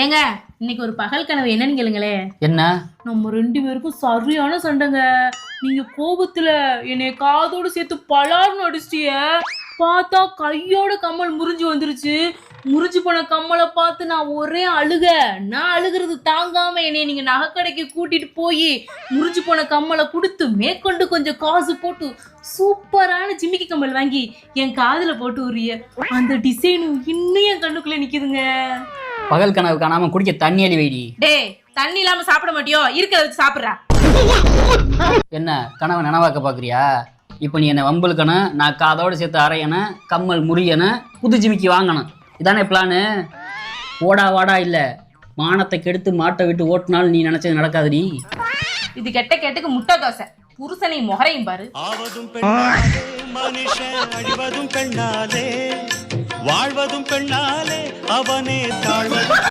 ஏங்க இன்னைக்கு ஒரு பகல் கனவு என்னன்னு கேளுங்களே. என்ன? நம்ம 2 பேருக்கும் சரியான சண்டைங்க. நீங்க கோபத்துல என்னை காதோடு சேர்த்து பலார்னு அடிச்சிட்டிய. பார்த்தா கையோட கம்மல் முறிஞ்சு வந்துருச்சு. முறிஞ்சு போன கம்மலை பார்த்து நான் ஒரே அழுக. நான் அழுகிறது தாங்காம என்னை நீங்க நகைக்கடைக்கு கூட்டிட்டு போய் முறிஞ்சு போன கம்மலை கொடுத்து மேற்கொண்டு கொஞ்சம் காசு போட்டு சூப்பரான ஜிமிக்கி கம்மல் வாங்கி என் காதுல போட்டு உரிய அந்த டிசைனும் இன்னும் என் கண்ணுக்குள்ள நிக்குதுங்க. பகல் கனவு காணாம குடிக்க தண்ணி அள்ளி வைடி. டே தண்ணி இல்லாம சாப்பிட மாட்டியோ, இருக்கிறத வச்சு சாப்பிடுறா. என்ன கனவை நனவாக்க பாக்குறியா? இப்போ நீ என்ன வம்புழுக்கணும், நான் காதோடு சேர்த்து அரையணும், கம்மல் முறியணும், புது ஜிமிக்கி வாங்கணும், இதானே பிளானு? ஓடா வாடா இல்ல மானத்தை கெடுத்து மாட்டை விட்டு ஓட்டினாலும் நீ நினைச்சது நடக்காதுடி. இது கெட்ட கேட்டுக்கு முட்டை தோசை. புருஷனை முகரையும் பாரு. ஆவதும் பெண்ணாலே மனுஷன் அழிவதும் பெண்ணாலே வாழ்வதும் பெண்ணாலே அவனே தாழ்வதும்